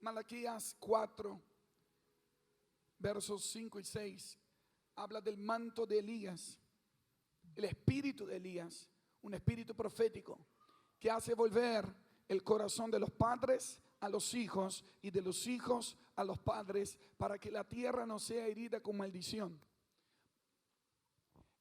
Malaquías 4, versos 5 y 6, habla del manto de Elías, el espíritu de Elías, un espíritu profético que hace volver el corazón de los padres a los hijos y de los hijos a los padres para que la tierra no sea herida con maldición.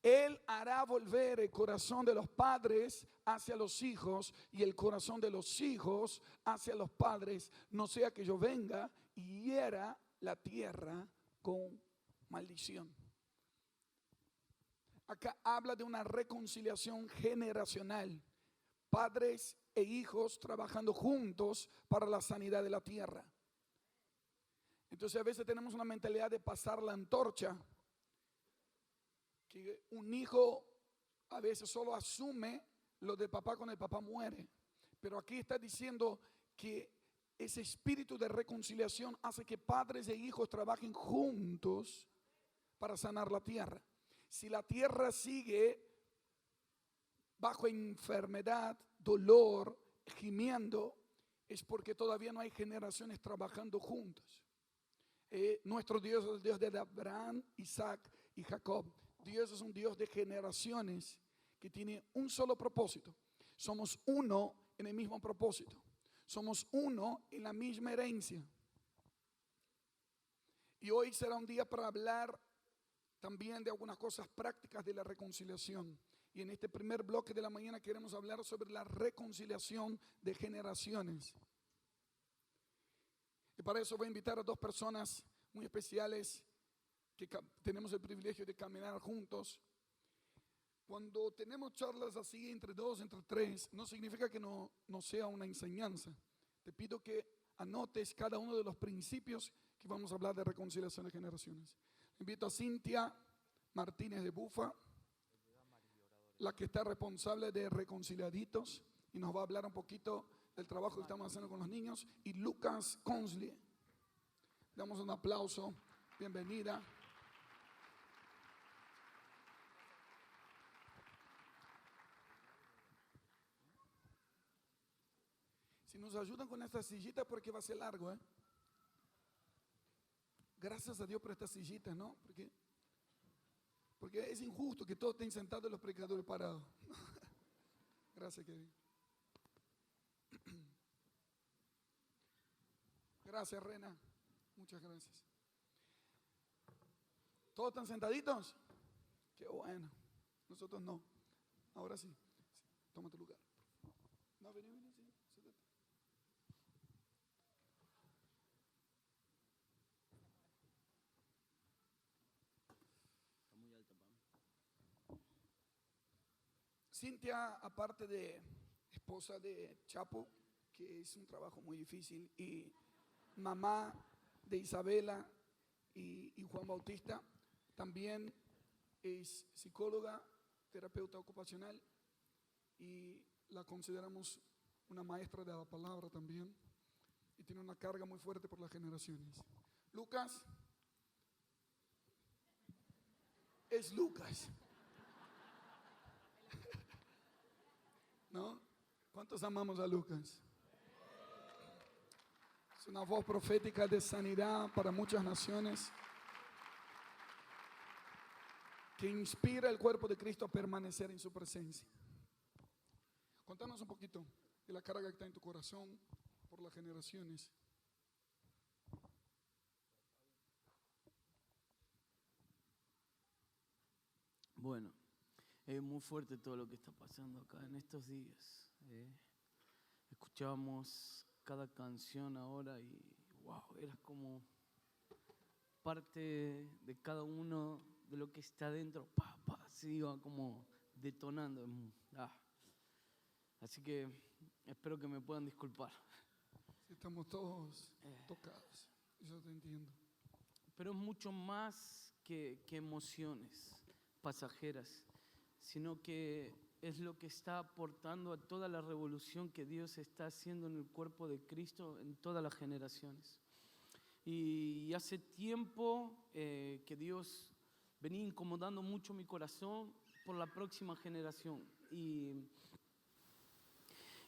Él hará volver el corazón de los padres hacia los hijos y el corazón de los hijos hacia los padres, no sea que yo venga y hiera la tierra con maldición. Acá habla de una reconciliación generacional, padres e hijos trabajando juntos para la sanidad de la tierra. Entonces a veces tenemos una mentalidad de pasar la antorcha, que un hijo a veces solo asume lo del papá cuando el papá muere. Pero aquí está diciendo que ese espíritu de reconciliación hace que padres e hijos trabajen juntos para sanar la tierra. Si la tierra sigue bajo enfermedad, dolor, gimiendo, es porque todavía no hay generaciones trabajando juntos. Nuestro Dios es el Dios de Abraham, Isaac y Jacob. Dios es un Dios de generaciones que tiene un solo propósito. Somos uno en el mismo propósito. Somos uno en la misma herencia. Y hoy será un día para hablar también de algunas cosas prácticas de la reconciliación. Y en este primer bloque de la mañana queremos hablar sobre la reconciliación de generaciones. Y para eso voy a invitar a dos personas muy especiales que tenemos el privilegio de caminar juntos. Cuando tenemos charlas así entre dos, entre tres, no significa que no sea una enseñanza. Te pido que anotes cada uno de los principios que vamos a hablar de reconciliación de generaciones. Invito a Cintia Martínez de Bufa, la que está responsable de Reconciliaditos, y nos va a hablar un poquito del trabajo que estamos haciendo con los niños, y Lucas Consley. Damos un aplauso, bienvenida. Si nos ayudan con esta sillita, porque va a ser largo, Gracias a Dios por esta sillita, ¿no? Porque es injusto que todos estén sentados y los predicadores parados. Gracias, Kevin. Gracias, Rena. Muchas gracias. ¿Todos están sentaditos? Qué bueno. Nosotros no. Ahora sí. Toma tu lugar. No, vení, sí. Siéntate. Está muy alta para mí. Cintia, aparte de esposa de Chapo, que es un trabajo muy difícil, y mamá de Isabela y Juan Bautista, también es psicóloga, terapeuta ocupacional, y la consideramos una maestra de la palabra también, y tiene una carga muy fuerte por las generaciones. Lucas es Lucas. ¿No? ¿Cuántos amamos a Lucas? Es una voz profética de sanidad para muchas naciones, que inspira el cuerpo de Cristo a permanecer en su presencia. Contanos un poquito de la carga que está en tu corazón por las generaciones. Bueno, es muy fuerte todo lo que está pasando acá en estos días. Escuchábamos cada canción ahora y wow, era como parte de cada uno de lo que está dentro. Se iba como detonando. Así que espero que me puedan disculpar. Estamos todos tocados, yo te entiendo. Pero es mucho más que emociones pasajeras, sino que es lo que está aportando a toda la revolución que Dios está haciendo en el cuerpo de Cristo en todas las generaciones. Y hace tiempo que Dios venía incomodando mucho mi corazón por la próxima generación.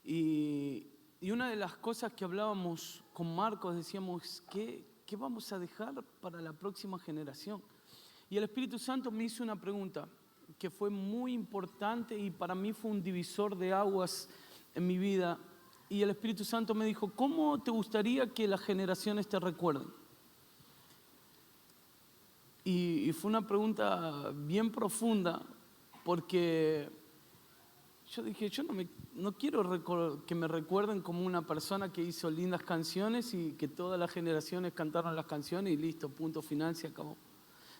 Y Y una de las cosas que hablábamos con Marcos, decíamos, ¿qué vamos a dejar para la próxima generación? Y el Espíritu Santo me hizo una pregunta que fue muy importante y para mí fue un divisor de aguas en mi vida. Y el Espíritu Santo me dijo, ¿cómo te gustaría que las generaciones te recuerden? Y fue una pregunta bien profunda, porque yo dije, yo no quiero que me recuerden como una persona que hizo lindas canciones y que todas las generaciones cantaron las canciones y listo, punto final, se acabó.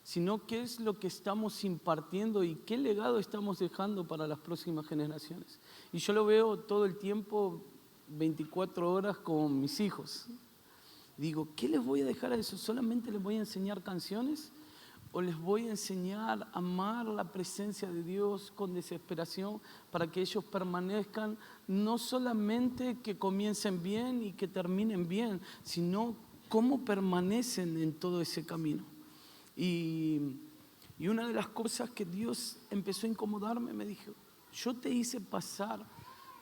Sino qué es lo que estamos impartiendo y qué legado estamos dejando para las próximas generaciones. Y yo lo veo todo el tiempo, 24 horas con mis hijos. Digo, ¿qué les voy a dejar a eso? ¿Solamente les voy a enseñar canciones? ¿O les voy a enseñar a amar la presencia de Dios con desesperación para que ellos permanezcan, no solamente que comiencen bien y que terminen bien, sino cómo permanecen en todo ese camino? Y una de las cosas que Dios empezó a incomodarme, me dijo, yo te hice pasar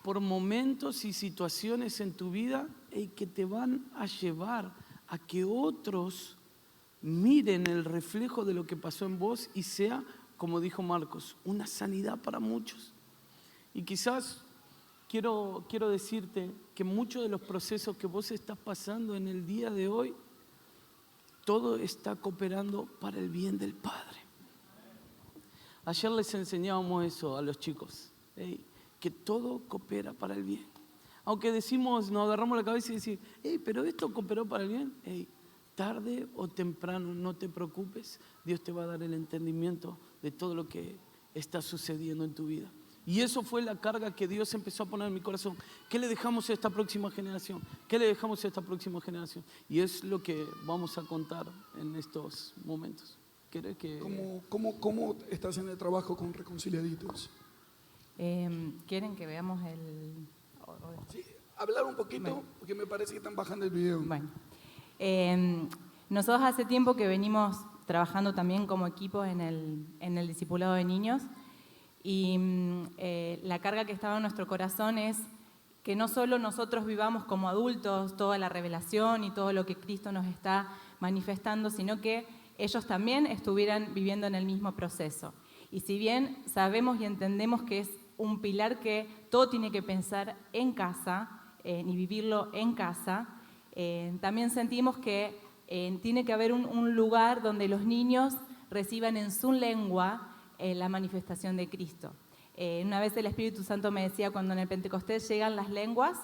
por momentos y situaciones en tu vida que te van a llevar a que otros miren el reflejo de lo que pasó en vos y sea, como dijo Marcos, una sanidad para muchos. Y quizás quiero decirte que muchos de los procesos que vos estás pasando en el día de hoy, todo está cooperando para el bien del Padre. Ayer les enseñábamos eso a los chicos, que todo coopera para el bien. Aunque decimos, nos agarramos la cabeza y decimos, pero esto cooperó para el bien. Tarde o temprano, no te preocupes, Dios te va a dar el entendimiento de todo lo que está sucediendo en tu vida. Y eso fue la carga que Dios empezó a poner en mi corazón. ¿Qué le dejamos a esta próxima generación? ¿Qué le dejamos a esta próxima generación? Y es lo que vamos a contar en estos momentos. ¿Querés que... ¿Cómo estás en el trabajo con Reconciliaditos? ¿Quieren que veamos el...? Sí, hablar un poquito, bueno, porque me parece que están bajando el video. Bueno. Nosotros hace tiempo que venimos trabajando también como equipo en el discipulado de niños y la carga que estaba en nuestro corazón es que no solo nosotros vivamos como adultos toda la revelación y todo lo que Cristo nos está manifestando, sino que ellos también estuvieran viviendo en el mismo proceso. Y si bien sabemos y entendemos que es un pilar que todo tiene que pensar en casa y vivirlo en casa, también sentimos que tiene que haber un lugar donde los niños reciban en su lengua la manifestación de Cristo. Una vez el Espíritu Santo me decía, cuando en el Pentecostés llegan las lenguas,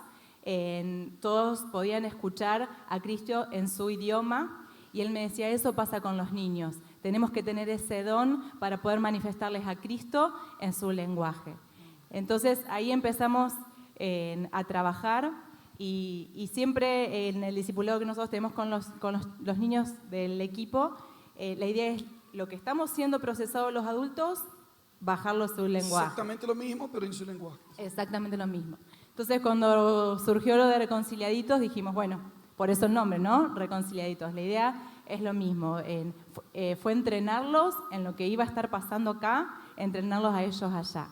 todos podían escuchar a Cristo en su idioma, y él me decía, eso pasa con los niños. Tenemos que tener ese don para poder manifestarles a Cristo en su lenguaje. Entonces ahí empezamos a trabajar. Y siempre en el discipulado que nosotros tenemos con los niños del equipo, la idea es lo que estamos siendo procesados los adultos, bajarlo a su lenguaje. Exactamente lo mismo, pero en su lenguaje. Exactamente lo mismo. Entonces, cuando surgió lo de Reconciliaditos, dijimos, bueno, por eso el nombre, ¿no? Reconciliaditos. La idea es lo mismo. Fue entrenarlos en lo que iba a estar pasando acá, entrenarlos a ellos allá.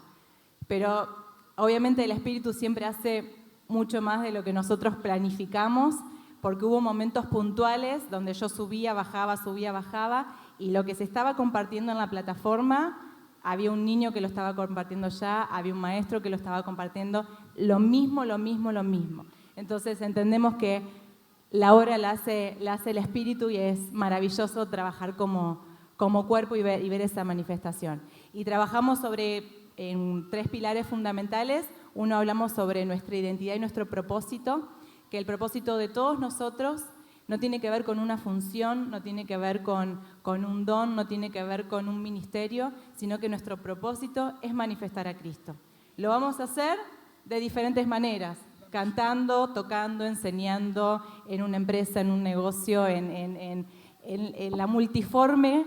Pero, obviamente, el Espíritu siempre hace mucho más de lo que nosotros planificamos, porque hubo momentos puntuales donde yo subía, bajaba, y lo que se estaba compartiendo en la plataforma, había un niño que lo estaba compartiendo ya, había un maestro que lo estaba compartiendo, lo mismo. Entonces entendemos que la obra la hace el Espíritu y es maravilloso trabajar como cuerpo y ver esa manifestación. Y trabajamos en 3 pilares fundamentales. Uno, hablamos sobre nuestra identidad y nuestro propósito, que el propósito de todos nosotros no tiene que ver con una función, no tiene que ver con un don, no tiene que ver con un ministerio, sino que nuestro propósito es manifestar a Cristo. Lo vamos a hacer de diferentes maneras, cantando, tocando, enseñando, en una empresa, en un negocio, en la multiforme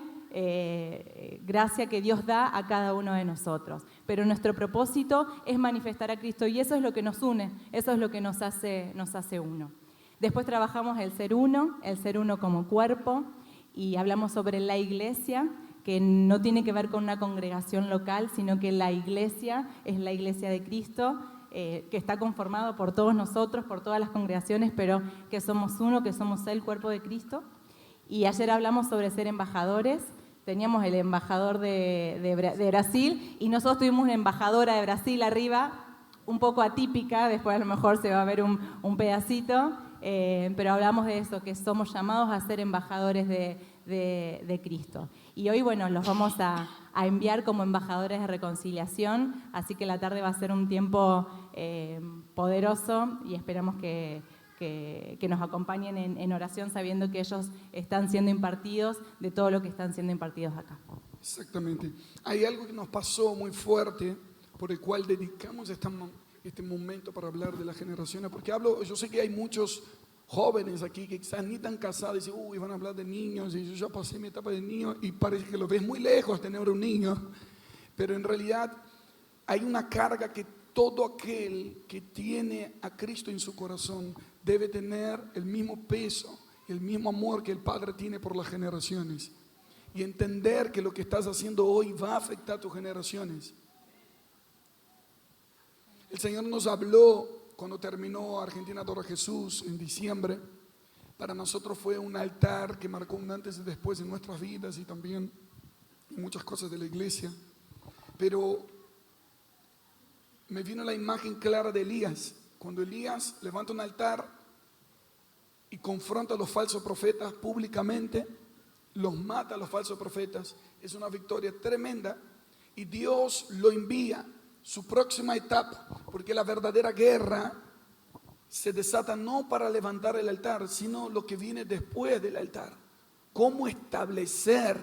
gracia que Dios da a cada uno de nosotros. Pero nuestro propósito es manifestar a Cristo y eso es lo que nos une, eso es lo que nos hace uno. Después trabajamos el ser uno como cuerpo, y hablamos sobre la iglesia, que no tiene que ver con una congregación local, sino que la iglesia es la iglesia de Cristo, que está conformado por todos nosotros, por todas las congregaciones, pero que somos uno, que somos el cuerpo de Cristo. Y ayer hablamos sobre ser embajadores. Teníamos el embajador de Brasil y nosotros tuvimos una embajadora de Brasil arriba, un poco atípica, después a lo mejor se va a ver un pedacito, pero hablamos de eso, que somos llamados a ser embajadores de Cristo. Y hoy, bueno, los vamos a enviar como embajadores de reconciliación, así que la tarde va a ser un tiempo poderoso y esperamos que nos acompañen en oración sabiendo que ellos están siendo impartidos de todo lo que están siendo impartidos acá. Exactamente. Hay algo que nos pasó muy fuerte por el cual dedicamos este momento para hablar de las generaciones, porque yo sé que hay muchos jóvenes aquí que quizás ni tan casados y dicen, uy, van a hablar de niños, y yo ya pasé mi etapa de niño y parece que lo ves muy lejos tener un niño, pero en realidad hay una carga que todo aquel que tiene a Cristo en su corazón debe tener el mismo peso, el mismo amor que el Padre tiene por las generaciones. Y entender que lo que estás haciendo hoy va a afectar a tus generaciones. El Señor nos habló cuando terminó Argentina Adora a Jesús en diciembre. Para nosotros fue un altar que marcó un antes y después en nuestras vidas y también en muchas cosas de la iglesia. Pero me vino la imagen clara de Elías. Cuando Elías levanta un altar y confronta a los falsos profetas públicamente, los mata a los falsos profetas, es una victoria tremenda y Dios lo envía su próxima etapa, porque la verdadera guerra se desata no para levantar el altar, sino lo que viene después del altar. Cómo establecer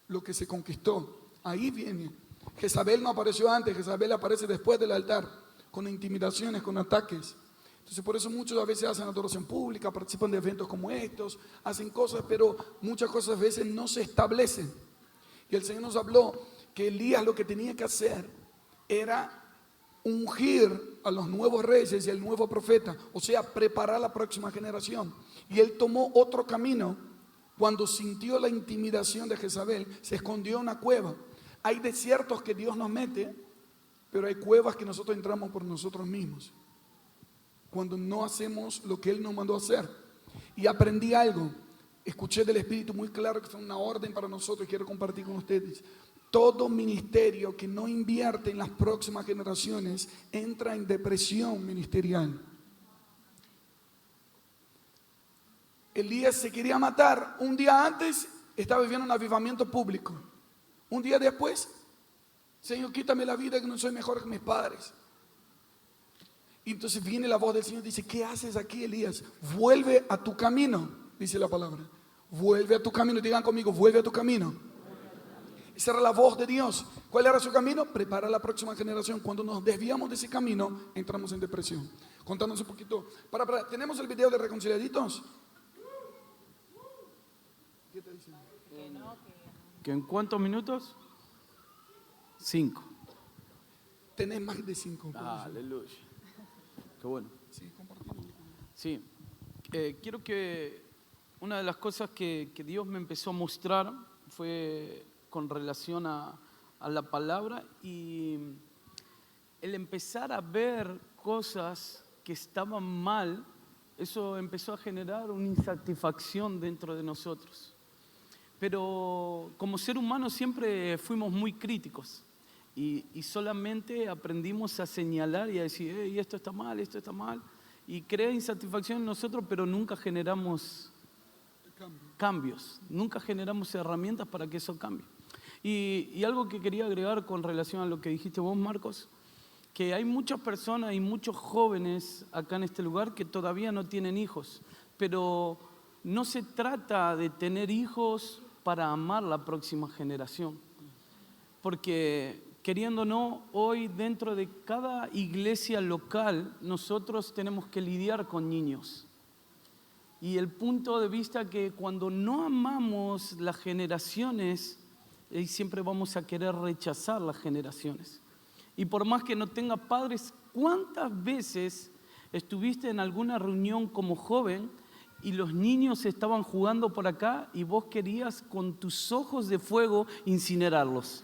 lo que se conquistó. Ahí viene. Jezabel no apareció antes, Jezabel aparece después del altar, con intimidaciones, con ataques. Entonces por eso muchos a veces hacen adoración pública, participan de eventos como estos, hacen cosas, pero muchas cosas a veces no se establecen. Y el Señor nos habló que Elías lo que tenía que hacer era ungir a los nuevos reyes y al nuevo profeta, o sea, preparar la próxima generación. Y él tomó otro camino. Cuando sintió la intimidación de Jezabel, se escondió en una cueva. Hay desiertos que Dios nos mete, pero hay cuevas que nosotros entramos por nosotros mismos, cuando no hacemos lo que Él nos mandó a hacer. Y aprendí algo, escuché del Espíritu muy claro que fue una orden para nosotros y quiero compartir con ustedes. Todo ministerio que no invierte en las próximas generaciones entra en depresión ministerial. Elías se quería matar. Un día antes estaba viviendo un avivamiento público. Un día después, Señor, quítame la vida que no soy mejor que mis padres. Y entonces viene la voz del Señor y dice, ¿qué haces aquí, Elías? Vuelve a tu camino, dice la palabra. Vuelve a tu camino. Digan conmigo, vuelve a tu camino. Esa era la voz de Dios. ¿Cuál era su camino? Prepara la próxima generación. Cuando nos desviamos de ese camino, entramos en depresión. Contanos un poquito. ¿Tenemos el video de Reconciliaditos? ¿Qué te dicen? ¿Que en cuántos minutos? 5. Tenés más de 5. Aleluya. Qué bueno. Sí, compartimos. Sí. Quiero que una de las cosas que Dios me empezó a mostrar fue con relación a la palabra y el empezar a ver cosas que estaban mal, eso empezó a generar una insatisfacción dentro de nosotros. Pero como ser humano siempre fuimos muy críticos y solamente aprendimos a señalar y a decir, esto está mal, y crea insatisfacción en nosotros, pero nunca generamos cambios, nunca generamos herramientas para que eso cambie. Y algo que quería agregar con relación a lo que dijiste vos, Marcos, que hay muchas personas y muchos jóvenes acá en este lugar que todavía no tienen hijos, pero no se trata de tener hijos para amar la próxima generación, porque queriendo o no, hoy dentro de cada iglesia local nosotros tenemos que lidiar con niños. Y el punto de vista que cuando no amamos las generaciones, siempre vamos a querer rechazar las generaciones. Y por más que no tenga padres, ¿cuántas veces estuviste en alguna reunión como joven y los niños estaban jugando por acá y vos querías con tus ojos de fuego incinerarlos?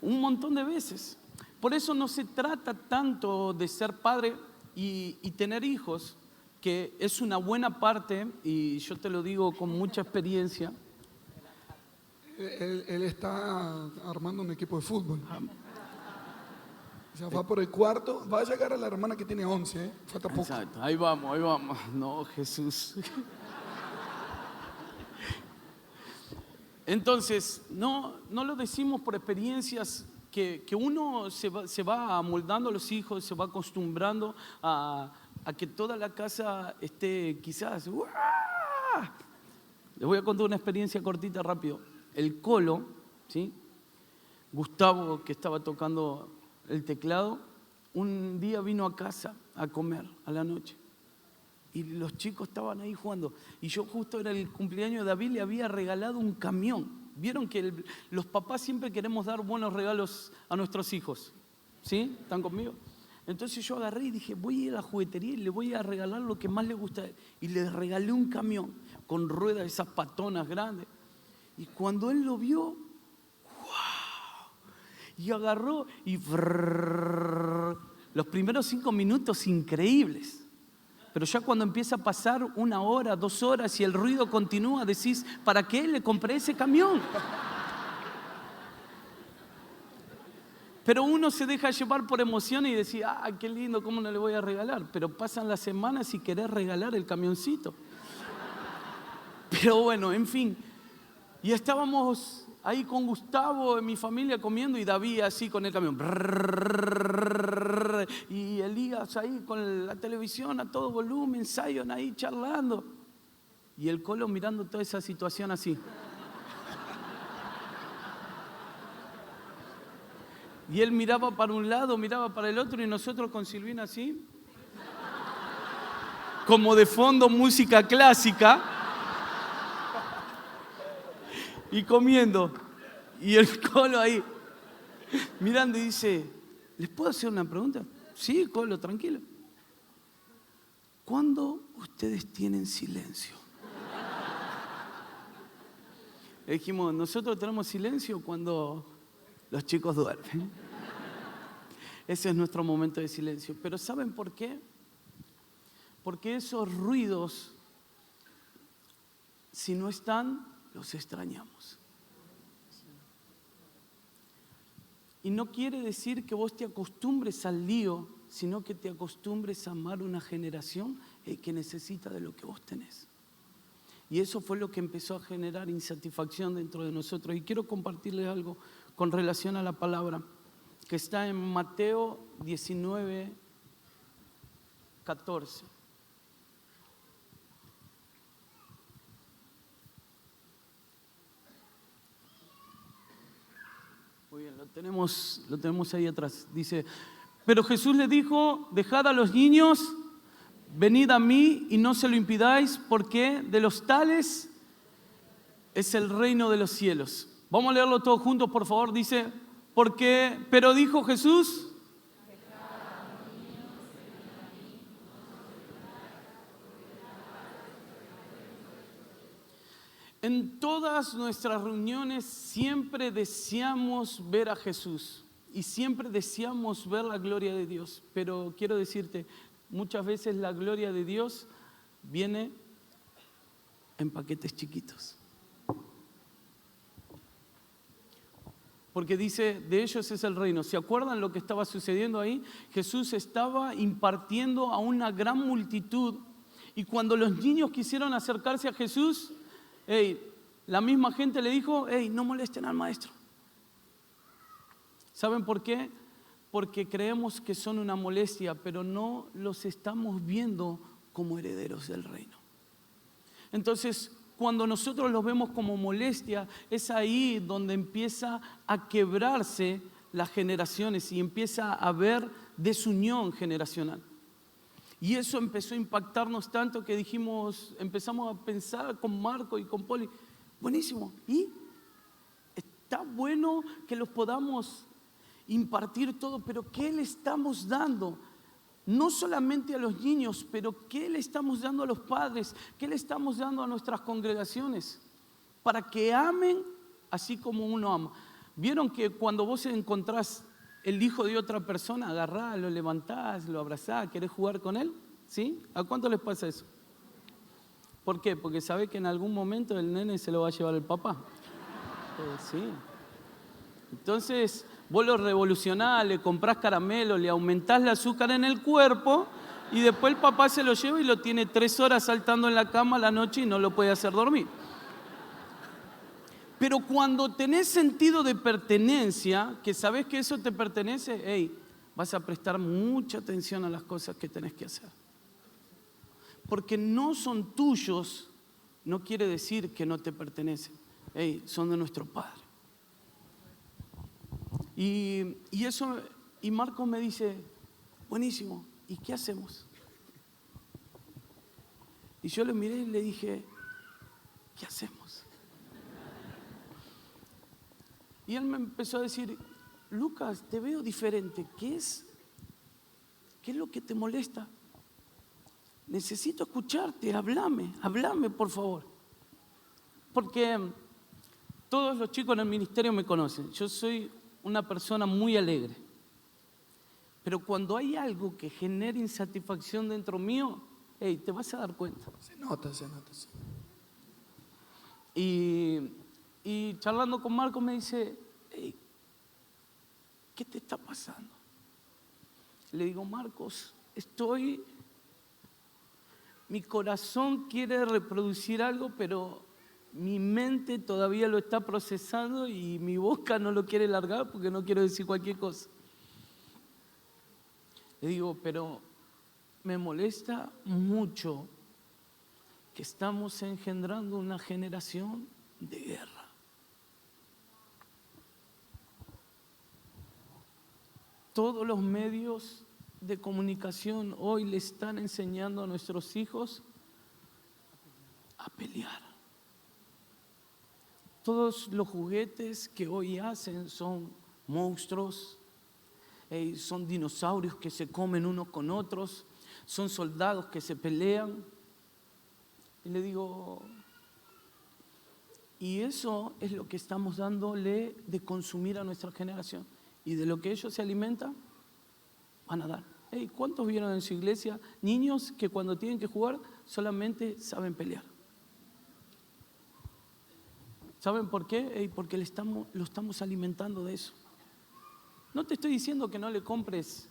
Un montón de veces. Por eso no se trata tanto de ser padre y tener hijos, que es una buena parte, y yo te lo digo con mucha experiencia. Él está armando un equipo de fútbol. O sea, va por el cuarto, va a llegar a la hermana que tiene 11, ¿eh? Falta poco. Exacto, ahí vamos, ahí vamos. No, Jesús. Entonces, no lo decimos por experiencias que uno se va amoldando a los hijos, se va acostumbrando a que toda la casa esté quizás. ¡Uah! Les voy a contar una experiencia cortita, rápido. El Colo, ¿sí? Gustavo, que estaba tocando el teclado, un día vino a casa a comer a la noche. Y los chicos estaban ahí jugando. Y yo justo era el cumpleaños de David, le había regalado un camión. Vieron que los papás siempre queremos dar buenos regalos a nuestros hijos. ¿Sí? ¿Están conmigo? Entonces yo agarré y dije, voy a ir a la juguetería y le voy a regalar lo que más le gusta a él. Y le regalé un camión con ruedas, esas patonas grandes. Y cuando él lo vio, ¡wow! Y agarró y los primeros 5 minutos increíbles. Pero ya cuando empieza a pasar 1 hora, 2 horas y el ruido continúa, decís, ¿para qué le compré ese camión? Pero uno se deja llevar por emociones y decís, qué lindo, ¿cómo no le voy a regalar? Pero pasan las semanas y querés regalar el camioncito. Pero bueno, en fin. Y estábamos ahí con Gustavo, en mi familia, comiendo, y David así con el camión. Y Elías ahí con la televisión a todo volumen, Zion ahí charlando. Y el Colo mirando toda esa situación así. Y él miraba para un lado, miraba para el otro, y nosotros con Silvina así. Como de fondo música clásica. Y comiendo. Y el Colo ahí mirando y dice, ¿les puedo hacer una pregunta? Sí, Colo, tranquilo. ¿Cuándo ustedes tienen silencio? Le dijimos, nosotros tenemos silencio cuando los chicos duermen. Ese es nuestro momento de silencio. Pero ¿saben por qué? Porque esos ruidos, si no están, los extrañamos. Y no quiere decir que vos te acostumbres al lío, sino que te acostumbres a amar una generación que necesita de lo que vos tenés. Y eso fue lo que empezó a generar insatisfacción dentro de nosotros. Y quiero compartirles algo con relación a la palabra, que está en Mateo 19:14. Muy bien, lo tenemos ahí atrás. Dice, pero Jesús le dijo, dejad a los niños, venid a mí y no se lo impidáis, porque de los tales es el reino de los cielos. Vamos a leerlo todos juntos, por favor. Dice, pero dijo Jesús, en todas nuestras reuniones siempre deseamos ver a Jesús y siempre deseamos ver la gloria de Dios. Pero quiero decirte, muchas veces la gloria de Dios viene en paquetes chiquitos. Porque dice, de ellos es el reino. ¿Se acuerdan lo que estaba sucediendo ahí? Jesús estaba impartiendo a una gran multitud, y cuando los niños quisieron acercarse a Jesús, la misma gente le dijo, no molesten al maestro. ¿Saben por qué? Porque creemos que son una molestia, pero no los estamos viendo como herederos del reino. Entonces, cuando nosotros los vemos como molestia, es ahí donde empieza a quebrarse las generaciones y empieza a haber desunión generacional. Y eso empezó a impactarnos tanto que empezamos a pensar con Marco y con Poli, buenísimo, y está bueno que los podamos impartir todo, pero ¿qué le estamos dando? No solamente a los niños, pero ¿qué le estamos dando a los padres? ¿Qué le estamos dando a nuestras congregaciones? Para que amen así como uno ama. ¿Vieron que cuando vos encontrás el hijo de otra persona, agarrás, lo levantás, lo abrazás, ¿querés jugar con él? ¿Sí? ¿A cuánto les pasa eso? ¿Por qué? Porque sabe que en algún momento el nene se lo va a llevar el papá. Sí. Entonces, vos lo revolucionás, le comprás caramelo, le aumentás el azúcar en el cuerpo y después el papá se lo lleva y lo tiene 3 horas saltando en la cama a la noche y no lo puede hacer dormir. Pero cuando tenés sentido de pertenencia, que sabés que eso te pertenece, hey, vas a prestar mucha atención a las cosas que tenés que hacer. Porque no son tuyos, no quiere decir que no te pertenecen. Hey, son de nuestro Padre. Y Marco me dice, buenísimo, ¿y qué hacemos? Y yo le miré y le dije, ¿qué hacemos? Y él me empezó a decir, Lucas, te veo diferente, ¿qué es lo que te molesta? Necesito escucharte, háblame por favor. Porque todos los chicos en el ministerio me conocen, yo soy una persona muy alegre. Pero cuando hay algo que genera insatisfacción dentro mío, hey, te vas a dar cuenta. Se nota, sí. Y charlando con Marco me dice, hey, ¿qué te está pasando? Le digo, Marcos, mi corazón quiere reproducir algo, pero mi mente todavía lo está procesando y mi boca no lo quiere largar porque no quiero decir cualquier cosa. Le digo, pero me molesta mucho que estamos engendrando una generación de guerra. Todos los medios de comunicación hoy le están enseñando a nuestros hijos a pelear. Todos los juguetes que hoy hacen son monstruos, son dinosaurios que se comen unos con otros, son soldados que se pelean. Y le digo, y eso es lo que estamos dándole de consumir a nuestra generación. Y de lo que ellos se alimentan, van a dar. ¿Cuántos vieron en su iglesia niños que cuando tienen que jugar solamente saben pelear? ¿Saben por qué? Porque lo estamos alimentando de eso. No te estoy diciendo que no le compres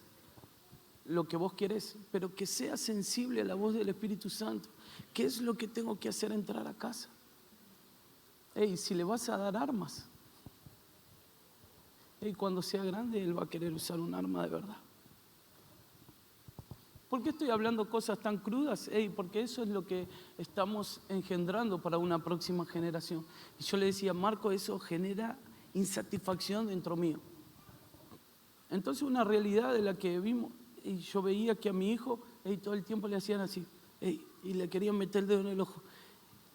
lo que vos querés, pero que seas sensible a la voz del Espíritu Santo. ¿Qué es lo que tengo que hacer entrar a casa? Si le vas a dar armas, cuando sea grande él va a querer usar un arma de verdad. ¿Por qué estoy hablando cosas tan crudas? Porque eso es lo que estamos engendrando para una próxima generación. Y yo le decía, Marco, eso genera insatisfacción dentro mío. Entonces una realidad de la que vimos, y yo veía que a mi hijo todo el tiempo le hacían así, y le querían meter el dedo en el ojo.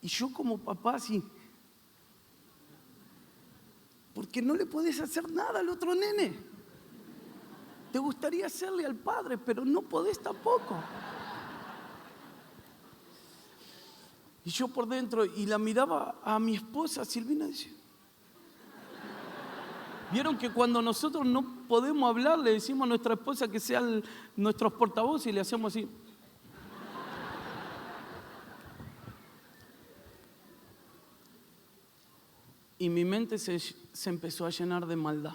Y yo como papá así, porque no le podés hacer nada al otro nene. Te gustaría hacerle al padre, pero no podés tampoco. Y yo por dentro, y la miraba a mi esposa, Silvina, decía. Vieron que cuando nosotros no podemos hablar, le decimos a nuestra esposa que sean nuestros portavoces y le hacemos así. Y mi mente se empezó a llenar de maldad.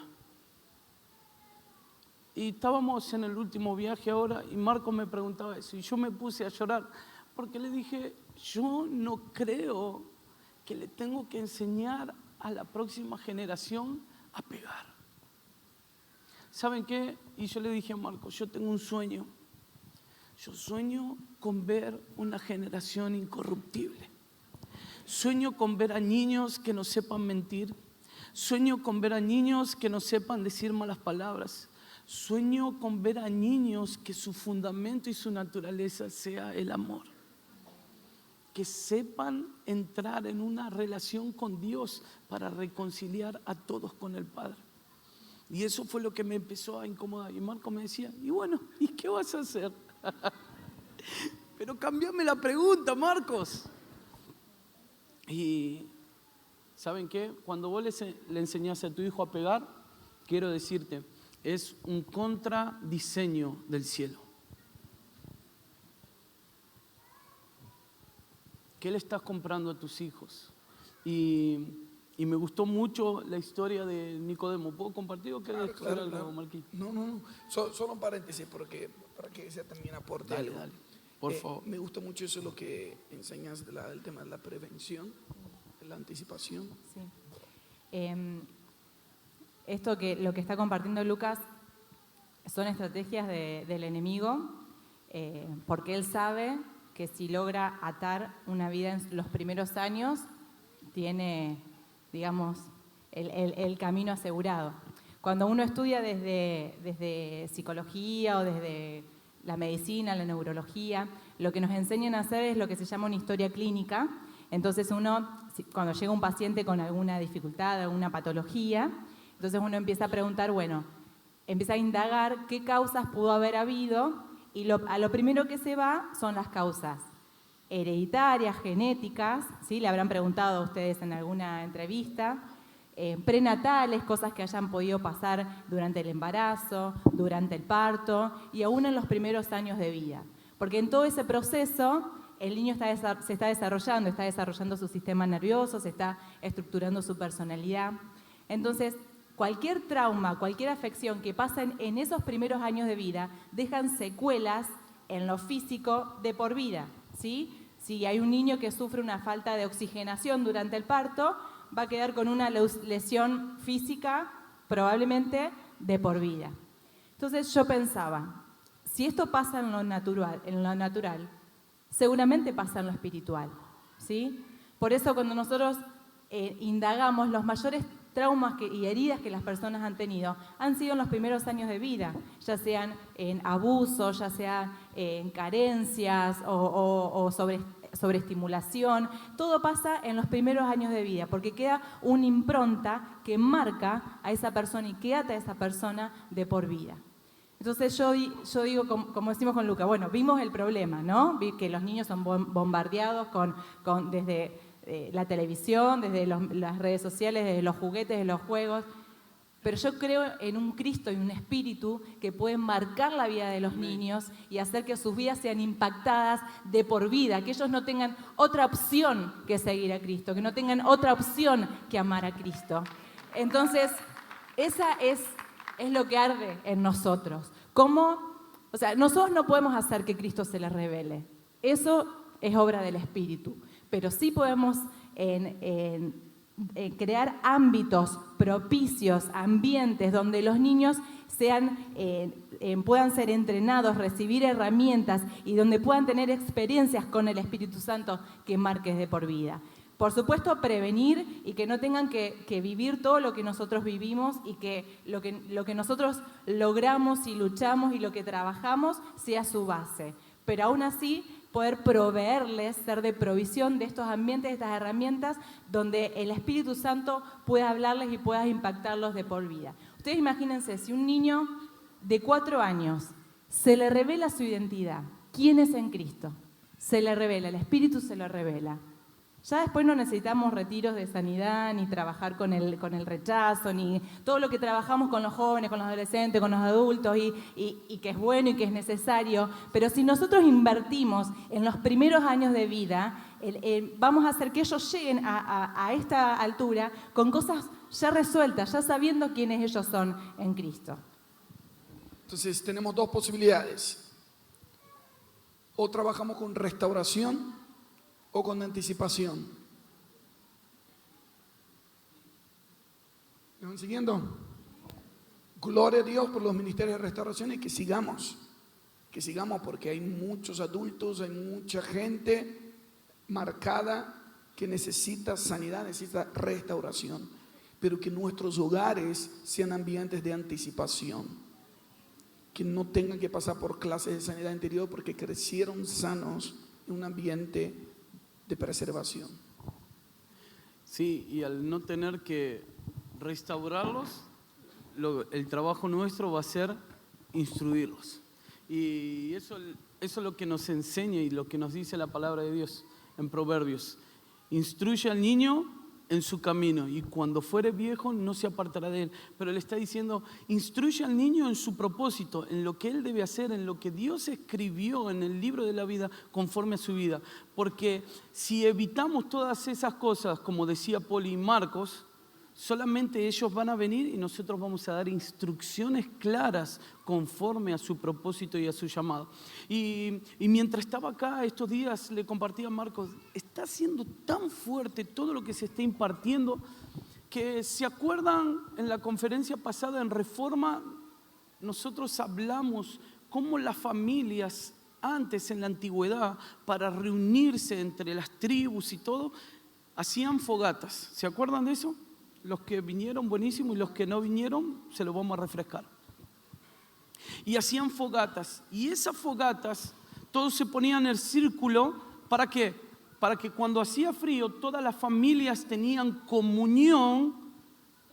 Y estábamos en el último viaje ahora y Marco me preguntaba eso y yo me puse a llorar porque le dije, yo no creo que le tengo que enseñar a la próxima generación a pegar. ¿Saben qué? Y yo le dije a Marco, yo tengo un sueño. Yo sueño con ver una generación incorruptible. Sueño con ver a niños que no sepan mentir. Sueño con ver a niños que no sepan decir malas palabras. Sueño con ver a niños que su fundamento y su naturaleza sea el amor. Que sepan entrar en una relación con Dios para reconciliar a todos con el Padre. Y eso fue lo que me empezó a incomodar. Y Marco me decía, y bueno, ¿y qué vas a hacer? Pero cambiame la pregunta, Marcos. Y ¿saben qué? Cuando vos le enseñás a tu hijo a pegar, quiero decirte, es un contradiseño del cielo. ¿Qué le estás comprando a tus hijos? Y me gustó mucho la historia de Nicodemo. ¿Puedo compartir o querés decir algo, Marquín? No. Solo un paréntesis para que ese también aporte Dale, algo. dale, por favor. Me gusta mucho eso lo que enseñas del tema de la prevención, de la anticipación. Sí. Lo que está compartiendo Lucas son estrategias del enemigo, porque él sabe que si logra atar una vida en los primeros años, tiene, digamos, el camino asegurado. Cuando uno estudia desde psicología o desde la medicina, la neurología, lo que nos enseñan a hacer es lo que se llama una historia clínica. Entonces cuando llega un paciente con alguna dificultad, alguna patología, entonces uno empieza a preguntar, empieza a indagar qué causas pudo haber habido, y a lo primero que se va son las causas hereditarias, genéticas, ¿sí? Le habrán preguntado a ustedes en alguna entrevista, prenatales, cosas que hayan podido pasar durante el embarazo, durante el parto y aún en los primeros años de vida. Porque en todo ese proceso el niño se está desarrollando su sistema nervioso, se está estructurando su personalidad. Entonces, cualquier trauma, cualquier afección que pasa en esos primeros años de vida dejan secuelas en lo físico de por vida, ¿sí? Si hay un niño que sufre una falta de oxigenación durante el parto, va a quedar con una lesión física probablemente de por vida. Entonces yo pensaba, si esto pasa en lo natural, seguramente pasa en lo espiritual, ¿sí? Por eso cuando nosotros indagamos, los mayores traumas y heridas que las personas han tenido han sido en los primeros años de vida, ya sean en abuso, ya sea en carencias o sobreestimulación. Todo pasa en los primeros años de vida, porque queda una impronta que marca a esa persona y que ata a esa persona de por vida. Entonces yo digo, como decimos con Luca, vimos el problema, ¿no? Vi que los niños son bombardeados desde la televisión, desde las redes sociales, desde los juguetes, desde los juegos. Pero yo creo en un Cristo y un Espíritu que pueden marcar la vida de los niños y hacer que sus vidas sean impactadas de por vida, que ellos no tengan otra opción que seguir a Cristo, que no tengan otra opción que amar a Cristo. Entonces, esa es lo que arde en nosotros. Nosotros no podemos hacer que Cristo se les revele. Eso es obra del Espíritu. Pero sí podemos crear ámbitos propicios, ambientes donde los niños puedan ser entrenados, recibir herramientas y donde puedan tener experiencias con el Espíritu Santo que marques de por vida. Por supuesto, prevenir y que no tengan que vivir todo lo que nosotros vivimos y que lo que nosotros logramos y luchamos y lo que trabajamos sea su base. Pero aún así, poder proveerles, ser de provisión de estos ambientes, de estas herramientas, donde el Espíritu Santo pueda hablarles y pueda impactarlos de por vida. Ustedes imagínense, si un niño de 4 años se le revela su identidad, ¿quién es en Cristo? Se le revela, el Espíritu se lo revela. Ya después no necesitamos retiros de sanidad, ni trabajar con el rechazo, ni todo lo que trabajamos con los jóvenes, con los adolescentes, con los adultos, y que es bueno y que es necesario. Pero si nosotros invertimos en los primeros años de vida, vamos a hacer que ellos lleguen a esta altura con cosas ya resueltas, ya sabiendo quiénes ellos son en Cristo. Entonces tenemos dos posibilidades. O trabajamos con restauración o con anticipación. ¿Me van siguiendo? Gloria a Dios por los ministerios de restauración y que sigamos porque hay muchos adultos, hay mucha gente marcada que necesita sanidad, necesita restauración, pero que nuestros hogares sean ambientes de anticipación, que no tengan que pasar por clases de sanidad interior porque crecieron sanos en un ambiente de preservación. Sí, y al no tener que restaurarlos, el trabajo nuestro va a ser instruirlos. Y eso es lo que nos enseña y lo que nos dice la palabra de Dios en Proverbios. Instruye al niño en su camino y cuando fuere viejo no se apartará de él. Pero le está diciendo, instruye al niño en su propósito, en lo que él debe hacer, en lo que Dios escribió en el libro de la vida conforme a su vida. Porque si evitamos todas esas cosas, como decía Poli y Marcos, solamente ellos van a venir y nosotros vamos a dar instrucciones claras conforme a su propósito y a su llamado. Y mientras estaba acá estos días le compartía a Marcos, está siendo tan fuerte todo lo que se está impartiendo que se acuerdan en la conferencia pasada en Reforma, nosotros hablamos cómo las familias antes en la antigüedad para reunirse entre las tribus y todo, hacían fogatas. ¿Se acuerdan de eso? Los que vinieron, buenísimo, y los que no vinieron, se los vamos a refrescar. Y hacían fogatas, y esas fogatas, todos se ponían en el círculo, ¿para qué? Para que cuando hacía frío, todas las familias tenían comunión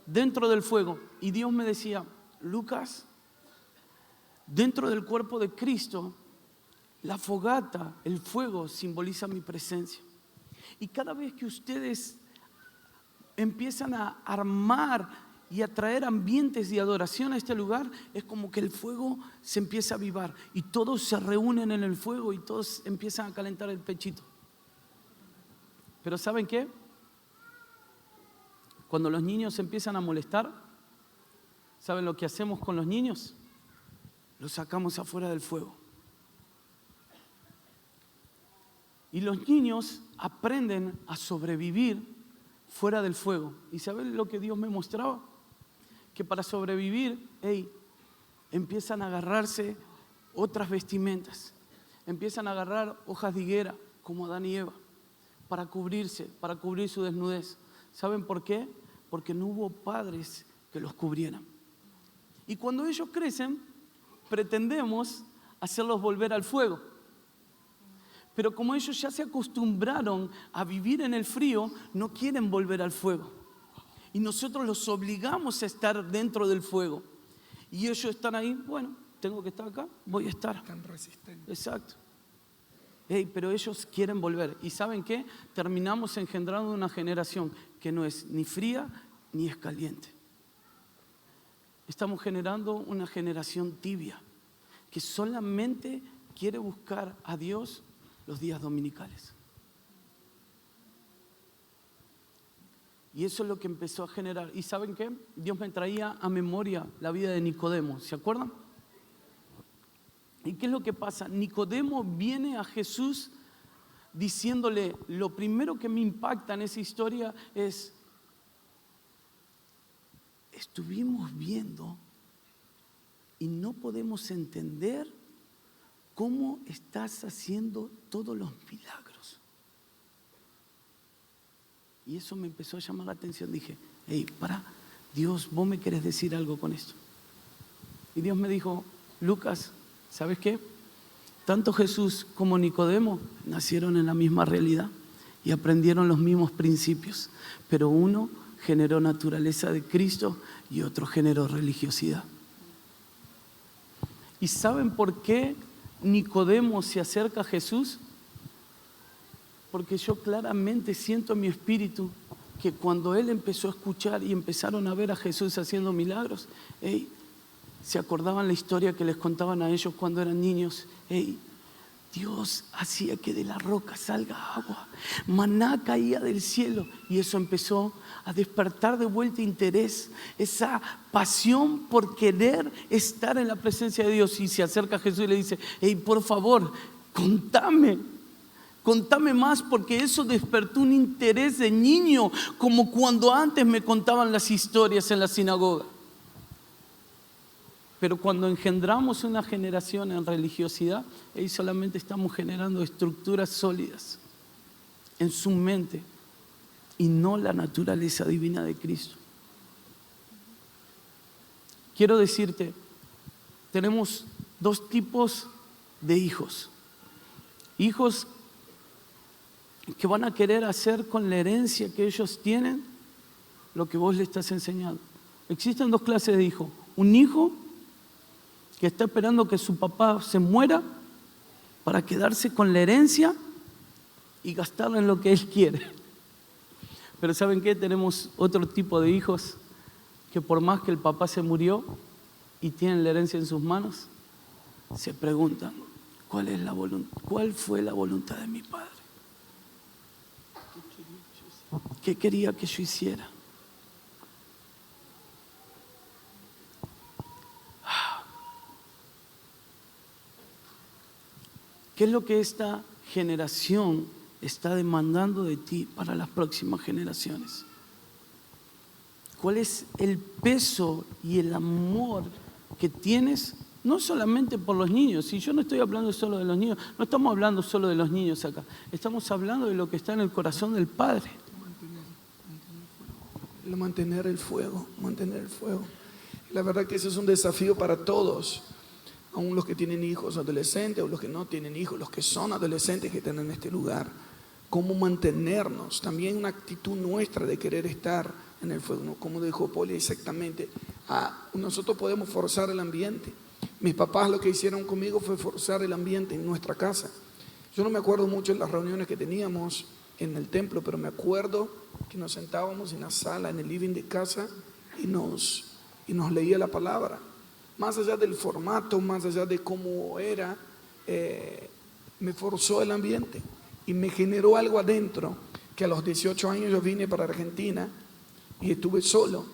dentro del fuego. Y Dios me decía, Lucas, dentro del cuerpo de Cristo, la fogata, el fuego, simboliza mi presencia. Y cada vez que ustedes empiezan a armar y a traer ambientes de adoración a este lugar, es como que el fuego se empieza a avivar y todos se reúnen en el fuego y todos empiezan a calentar el pechito. Pero ¿saben qué? Cuando los niños se empiezan a molestar, ¿saben lo que hacemos con los niños? Los sacamos afuera del fuego. Y los niños aprenden a sobrevivir fuera del fuego. ¿Y saben lo que Dios me mostraba? Que para sobrevivir, empiezan a agarrarse otras vestimentas. Empiezan a agarrar hojas de higuera, como Adán y Eva, para cubrirse, para cubrir su desnudez. ¿Saben por qué? Porque no hubo padres que los cubrieran. Y cuando ellos crecen, pretendemos hacerlos volver al fuego. Pero como ellos ya se acostumbraron a vivir en el frío, no quieren volver al fuego. Y nosotros los obligamos a estar dentro del fuego. Y ellos están ahí, bueno, tengo que estar acá, voy a estar. Tan resistente. Exacto. Pero ellos quieren volver. ¿Y saben qué? Terminamos engendrando una generación que no es ni fría ni es caliente. Estamos generando una generación tibia que solamente quiere buscar a Dios los días dominicales. Y eso es lo que empezó a generar. ¿Y saben qué? Dios me traía a memoria la vida de Nicodemo. ¿Se acuerdan? ¿Y qué es lo que pasa? Nicodemo viene a Jesús diciéndole, lo primero que me impacta en esa historia es, estuvimos viendo y no podemos entender cómo estás haciendo todos los milagros. Y eso me empezó a llamar la atención. Dije, Dios, vos me querés decir algo con esto. Y Dios me dijo, Lucas, ¿sabes qué? Tanto Jesús como Nicodemo nacieron en la misma realidad y aprendieron los mismos principios, pero uno generó naturaleza de Cristo y otro generó religiosidad. ¿Y saben por qué Nicodemo se acerca a Jesús? Porque yo claramente siento en mi espíritu que cuando él empezó a escuchar y empezaron a ver a Jesús haciendo milagros, se acordaban la historia que les contaban a ellos cuando eran niños. Dios hacía que de la roca salga agua, maná caía del cielo, y eso empezó a despertar de vuelta interés, esa pasión por querer estar en la presencia de Dios. Y se acerca a Jesús y le dice, por favor, contame más, porque eso despertó un interés de niño, como cuando antes me contaban las historias en la sinagoga. Pero cuando engendramos una generación en religiosidad, ahí solamente estamos generando estructuras sólidas en su mente y no la naturaleza divina de Cristo. Quiero decirte, tenemos dos tipos de hijos. Hijos que van a querer hacer con la herencia que ellos tienen lo que vos le estás enseñando. Existen dos clases de hijos. Un hijo que está esperando que su papá se muera para quedarse con la herencia y gastarla en lo que él quiere. Pero ¿saben qué? Tenemos otro tipo de hijos que por más que el papá se murió y tienen la herencia en sus manos, se preguntan, ¿cuál fue la voluntad de mi padre? ¿Qué quería que yo hiciera? ¿Qué es lo que esta generación está demandando de ti para las próximas generaciones? ¿Cuál es el peso y el amor que tienes? No solamente por los niños, y yo no estoy hablando solo de los niños, no estamos hablando solo de los niños acá, estamos hablando de lo que está en el corazón del Padre. Mantener el fuego, mantener el fuego. La verdad que ese es un desafío para todos, aún los que tienen hijos adolescentes o los que no tienen hijos, los que son adolescentes que están en este lugar. Cómo mantenernos, también una actitud nuestra de querer estar en el fuego, ¿no? Como dijo Poli exactamente, nosotros podemos forzar el ambiente. Mis papás lo que hicieron conmigo fue forzar el ambiente en nuestra casa. Yo no me acuerdo mucho de las reuniones que teníamos en el templo, pero me acuerdo que nos sentábamos en la sala, en el living de casa y nos leía la palabra. Más allá del formato, más allá de cómo era, me forzó el ambiente y me generó algo adentro, que a los 18 años yo vine para Argentina y estuve solo.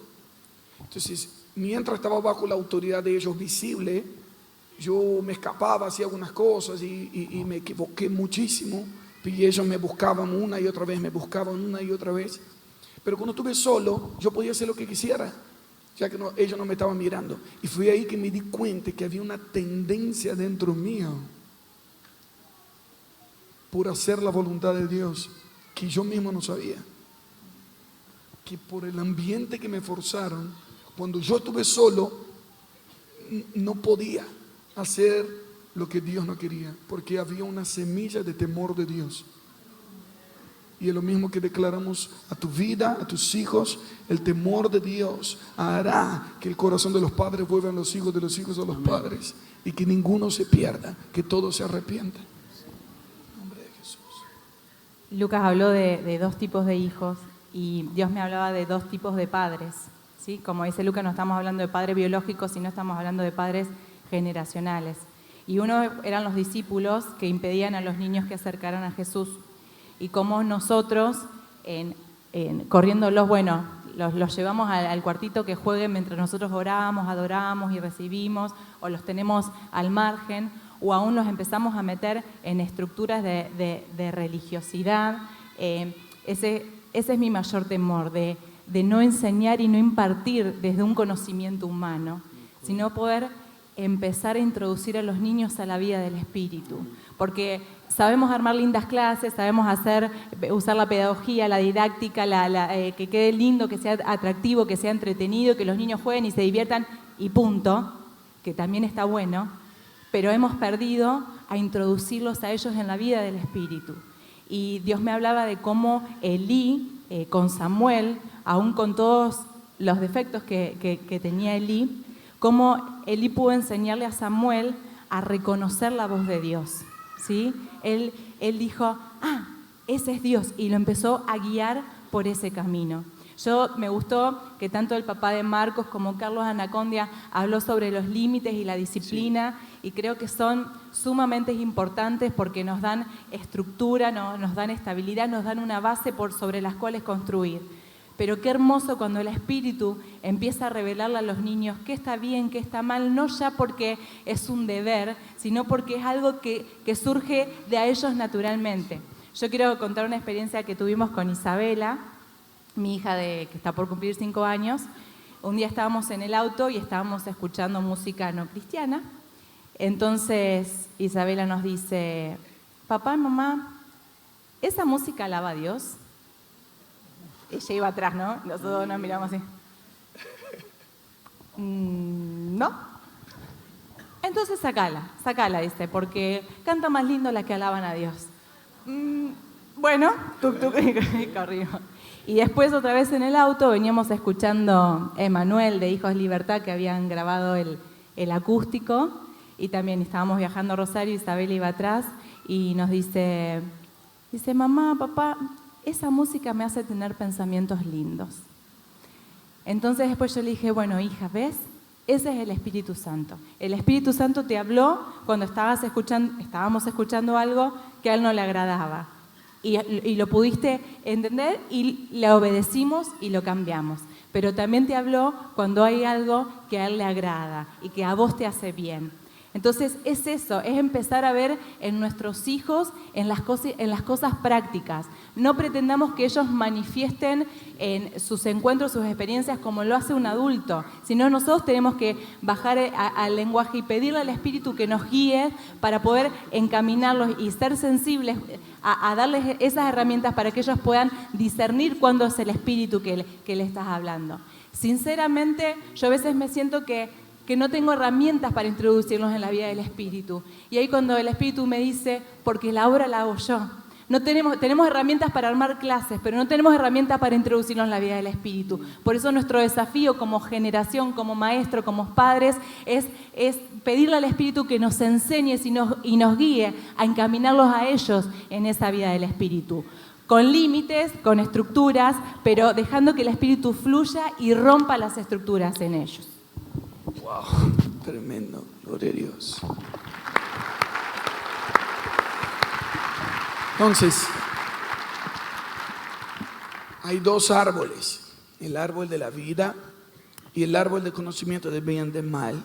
Entonces, mientras estaba bajo la autoridad de ellos visible, yo me escapaba, hacía algunas cosas y me equivoqué muchísimo. Y ellos me buscaban una y otra vez, me buscaban una y otra vez. Pero cuando estuve solo, yo podía hacer lo que quisiera, ya que ellos no me estaban mirando. Y fue ahí que me di cuenta que había una tendencia dentro mío por hacer la voluntad de Dios, que yo mismo no sabía. Que por el ambiente que me forzaron, cuando yo estuve solo, no podía hacer lo que Dios no quería, porque había una semilla de temor de Dios. Y es lo mismo que declaramos a tu vida, a tus hijos. El temor de Dios hará que el corazón de los padres vuelva a los hijos de los hijos a los padres, y que ninguno se pierda, que todos se arrepientan. En nombre de Jesús. Lucas habló de dos tipos de hijos y Dios me hablaba de dos tipos de padres, ¿sí? Como dice Lucas, no estamos hablando de padres biológicos, sino estamos hablando de padres generacionales. Y uno eran los discípulos que impedían a los niños que acercaran a Jesús. Y como nosotros, corriéndolos, bueno, los llevamos al cuartito que jueguen mientras nosotros oramos, adoramos y recibimos, o los tenemos al margen, o aún los empezamos a meter en estructuras de religiosidad. Ese es mi mayor temor, de no enseñar y no impartir desde un conocimiento humano, sino poder empezar a introducir a los niños a la vida del Espíritu, porque sabemos armar lindas clases, sabemos usar la pedagogía, la didáctica, que quede lindo, que sea atractivo, que sea entretenido, que los niños jueguen y se diviertan y punto, que también está bueno, pero hemos perdido a introducirlos a ellos en la vida del Espíritu. Y Dios me hablaba de cómo Elí, con Samuel, aún con todos los defectos que tenía Elí, cómo Elí pudo enseñarle a Samuel a reconocer la voz de Dios, ¿sí? Él dijo, ese es Dios, y lo empezó a guiar por ese camino. Me gustó que tanto el papá de Marcos como Carlos Anacondia habló sobre los límites y la disciplina, sí. Y creo que son sumamente importantes porque nos dan estructura, nos dan estabilidad, nos dan una base sobre las cuales construir. Pero qué hermoso cuando el Espíritu empieza a revelarle a los niños qué está bien, qué está mal, no ya porque es un deber, sino porque es algo que surge de a ellos naturalmente. Yo quiero contar una experiencia que tuvimos con Isabela, mi hija que está por cumplir 5 años. Un día estábamos en el auto y estábamos escuchando música no cristiana. Entonces Isabela nos dice, papá, mamá, ¿esa música alaba a Dios? Ella iba atrás, ¿no? Nosotros nos miramos así. No. Entonces sacala, dice, porque canta más lindo la que alaban a Dios. Bueno, y corrimos. Y después otra vez en el auto veníamos escuchando Emanuel de Hijos Libertad, que habían grabado el acústico, y también estábamos viajando a Rosario, Isabela iba atrás y nos dice, mamá, papá, esa música me hace tener pensamientos lindos. Entonces después yo le dije, bueno, hija, ¿ves? Ese es el Espíritu Santo. El Espíritu Santo te habló cuando estábamos escuchando algo que a él no le agradaba. Y lo pudiste entender y le obedecimos y lo cambiamos. Pero también te habló cuando hay algo que a él le agrada y que a vos te hace bien. Entonces es eso, es empezar a ver en nuestros hijos, en las cosas prácticas. No pretendamos que ellos manifiesten en sus encuentros, sus experiencias como lo hace un adulto, sino nosotros tenemos que bajar al lenguaje y pedirle al Espíritu que nos guíe para poder encaminarlos y ser sensibles a darles esas herramientas para que ellos puedan discernir cuándo es el Espíritu que le estás hablando. Sinceramente, yo a veces me siento que no tengo herramientas para introducirlos en la vida del Espíritu. Y ahí cuando el Espíritu me dice, porque la obra la hago yo. No tenemos herramientas para armar clases, pero no tenemos herramientas para introducirnos en la vida del Espíritu. Por eso nuestro desafío como generación, como maestro, como padres, es pedirle al Espíritu que nos enseñe y nos guíe a encaminarlos a ellos en esa vida del Espíritu. Con límites, con estructuras, pero dejando que el Espíritu fluya y rompa las estructuras en ellos. Wow, tremendo, gloria a Dios. Entonces, hay dos árboles, el árbol de la vida y el árbol del conocimiento del bien y del mal.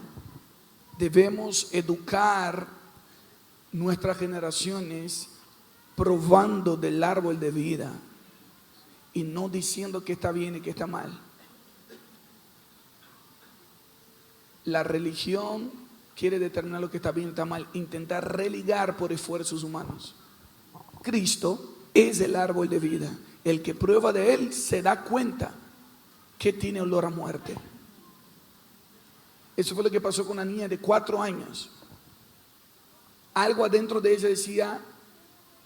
Debemos educar nuestras generaciones probando del árbol de vida y no diciendo que está bien y que está mal. La religión quiere determinar lo que está bien y está mal, intentar religar por esfuerzos humanos. Cristo es el árbol de vida. El que prueba de él se da cuenta que tiene olor a muerte. Eso fue lo que pasó con una niña de 4 años. Algo adentro de ella decía,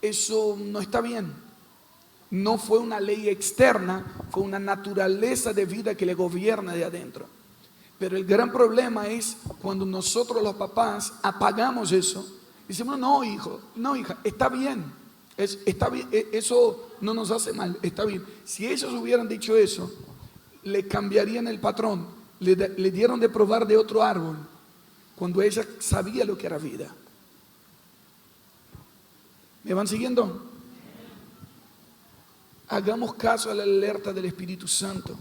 eso no está bien. No fue una ley externa, fue una naturaleza de vida que le gobierna de adentro. Pero el gran problema es cuando nosotros los papás apagamos eso. Decimos, no hijo, no hija, está bien. Está bien, eso no nos hace mal, está bien. Si ellos hubieran dicho eso, le cambiarían el patrón, le dieron de probar de otro árbol, cuando ella sabía lo que era vida. ¿Me van siguiendo? Hagamos caso a la alerta del Espíritu Santo.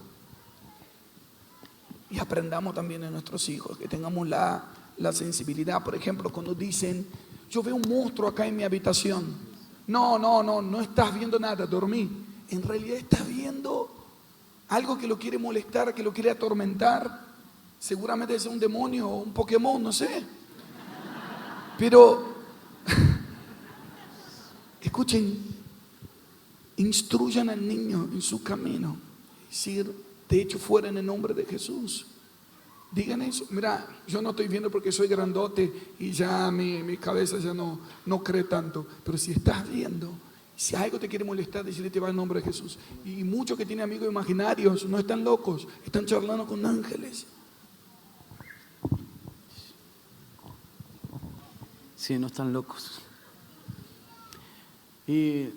Y aprendamos también de nuestros hijos, que tengamos la sensibilidad. Por ejemplo, cuando dicen, yo veo un monstruo acá en mi habitación. No estás viendo nada, dormí. En realidad estás viendo algo que lo quiere molestar, que lo quiere atormentar. Seguramente es un demonio o un Pokémon, no sé. Pero, escuchen, instruyan al niño en su camino. Es decir, de hecho fuera en el nombre de Jesús. Digan eso. Mira, yo no estoy viendo porque soy grandote y ya mi cabeza ya no cree tanto. Pero si estás viendo, si algo te quiere molestar, decirle te va en nombre de Jesús. Y muchos que tienen amigos imaginarios no están locos, están charlando con ángeles. Sí, no están locos. Y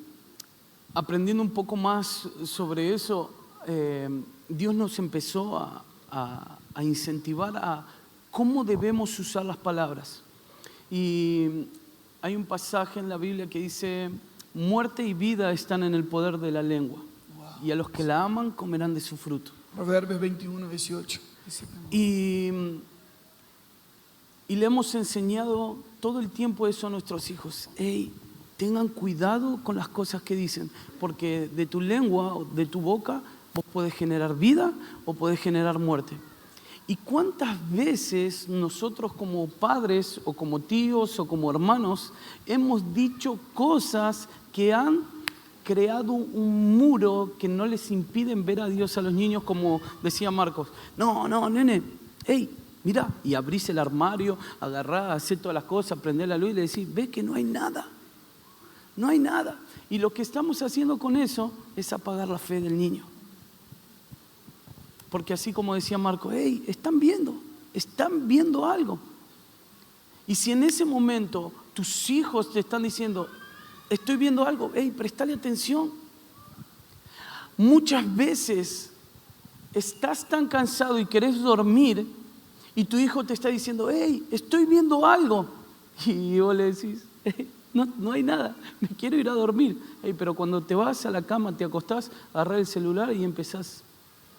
aprendiendo un poco más sobre eso, Dios nos empezó a incentivar a cómo debemos usar las palabras. Y hay un pasaje en la Biblia que dice, muerte y vida están en el poder de la lengua. Wow. Y a los que la aman comerán de su fruto. Proverbios 21, 18. Y le hemos enseñado todo el tiempo eso a nuestros hijos. Hey, tengan cuidado con las cosas que dicen, porque de tu lengua o de tu boca vos podés generar vida o podés generar muerte. ¿Y cuántas veces nosotros como padres o como tíos o como hermanos hemos dicho cosas que han creado un muro que no les impiden ver a Dios a los niños, como decía Marcos? No, nene, hey, mira, y abrís el armario, agarrá, hacé todas las cosas, prendé la luz y le decís, ve que no hay nada. No hay nada. Y lo que estamos haciendo con eso es apagar la fe del niño. Porque así como decía Marco, hey, están viendo algo. Y si en ese momento tus hijos te están diciendo, estoy viendo algo, hey, prestale atención. muchas veces estás tan cansado y querés dormir y tu hijo te está diciendo, hey, estoy viendo algo. Y vos le decís, hey, no hay nada, me quiero ir a dormir. Hey, pero cuando te vas a la cama, te acostás, agarrás el celular y empezás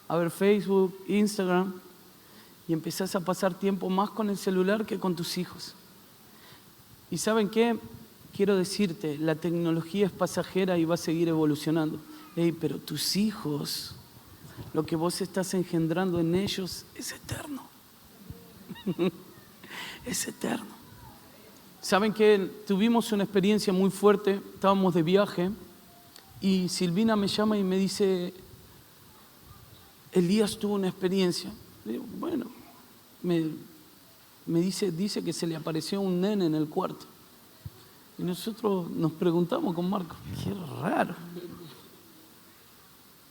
a ver Facebook, Instagram, y empezás a pasar tiempo más con el celular que con tus hijos. ¿Y saben qué? Quiero decirte, la tecnología es pasajera y va a seguir evolucionando. Hey, pero tus hijos, lo que vos estás engendrando en ellos es eterno. Es eterno. ¿Saben qué? Tuvimos una experiencia muy fuerte, estábamos de viaje y Silvina me llama y me dice, Elías tuvo una experiencia. Le digo, bueno, me dice que se le apareció un nene en el cuarto. Y nosotros nos preguntamos con Marco, qué raro.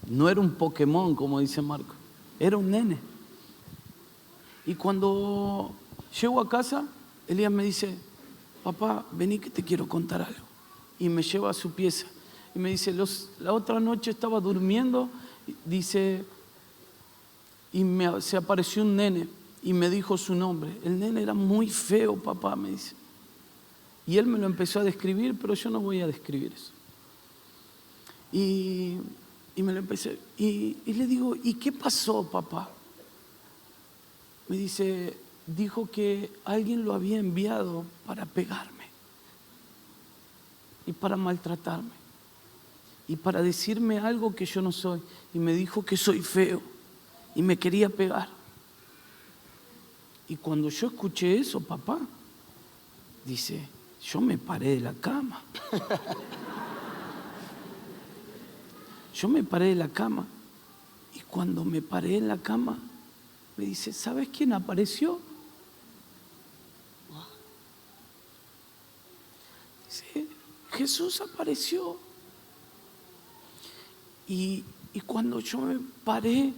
No era un Pokémon, como dice Marco, era un nene. Y cuando llego a casa, Elías me dice, papá, vení que te quiero contar algo. Y me lleva a su pieza. Y me dice, la otra noche estaba durmiendo, dice, y se apareció un nene y me dijo su nombre. El nene era muy feo, papá, me dice. Y él me lo empezó a describir, pero yo no voy a describir eso. Y me lo empecé. Y le digo, ¿y qué pasó, papá? Me dice, dijo que alguien lo había enviado para pegarme y para maltratarme y para decirme algo que yo no soy. Y me dijo que soy feo y me quería pegar. Y cuando yo escuché eso, papá, dice, yo me paré de la cama. Yo me paré de la cama y cuando me paré en la cama, me dice, ¿sabes quién apareció? Dice, Jesús apareció. Y cuando yo me paré,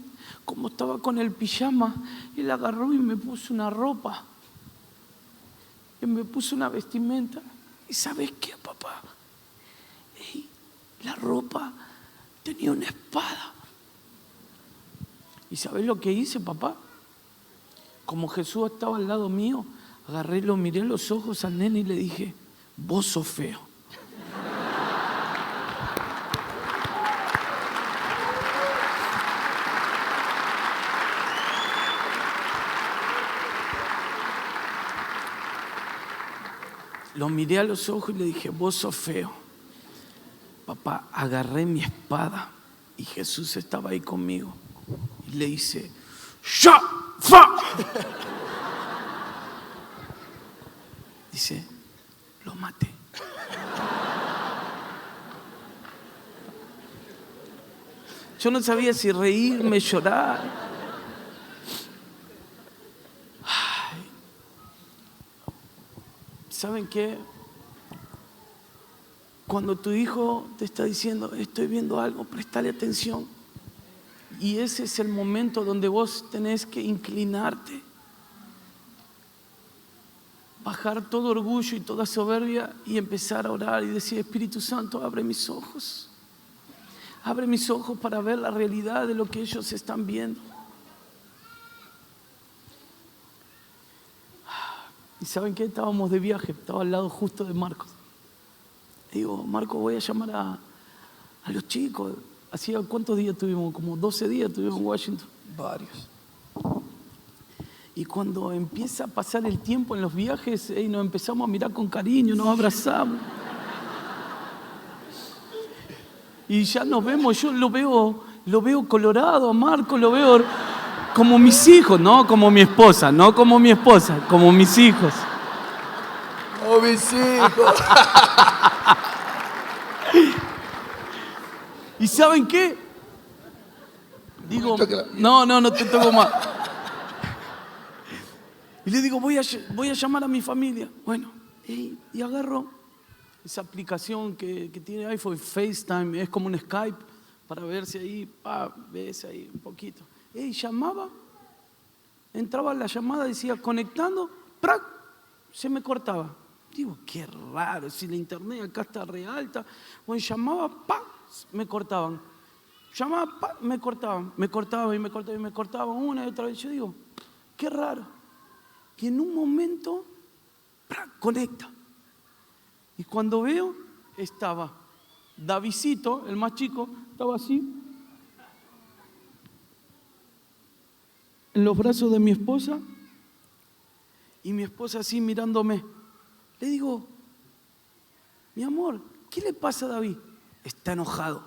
como estaba con el pijama, él agarró y me puso una ropa. Y me puso una vestimenta. ¿Y sabes qué, papá? La ropa tenía una espada. ¿Y sabes lo que hice, papá? Como Jesús estaba al lado mío, agarré y lo miré en los ojos al nene y le dije, vos sos feo. Lo miré a los ojos y le dije, vos sos feo. Papá, agarré mi espada y Jesús estaba ahí conmigo. Y le hice, ¡ya! ¡Fa! Dice, lo maté. Yo no sabía si reírme, llorar. Ay. ¿Saben qué? Cuando tu hijo te está diciendo, estoy viendo algo, prestale atención. Y ese es el momento donde vos tenés que inclinarte, bajar todo orgullo y toda soberbia y empezar a orar y decir, Espíritu Santo, abre mis ojos. Abre mis ojos para ver la realidad de lo que ellos están viendo. ¿Y saben qué? Estábamos de viaje, estaba al lado justo de Marcos. Digo, Marco, voy a llamar a los chicos. ¿Hacía cuántos días tuvimos? Como 12 días tuvimos en Washington. Varios. Y cuando empieza a pasar el tiempo en los viajes, nos empezamos a mirar con cariño, nos abrazamos. Y ya nos vemos, yo lo veo colorado a Marco, lo veo como mis hijos, no como mi esposa, como mis hijos. Oh, mis hijos. ¿Y saben qué? Digo, no te toco más. Y le digo, voy a llamar a mi familia. Bueno, y agarro esa aplicación que tiene iPhone, FaceTime, es como un Skype, para verse ahí, ves ahí un poquito. Llamaba, entraba la llamada, decía conectando, ¡prac! Se me cortaba. Digo, qué raro, si la internet acá está re alta. Bueno, llamaba, ¡pam! Me cortaban. llamaba, me cortaban una y otra vez. Yo digo, qué raro, que en un momento conecta. Y cuando veo, estaba Davidcito, el más chico, estaba así, en los brazos de mi esposa, y mi esposa así mirándome. Le digo, mi amor, ¿qué le pasa a David? Está enojado.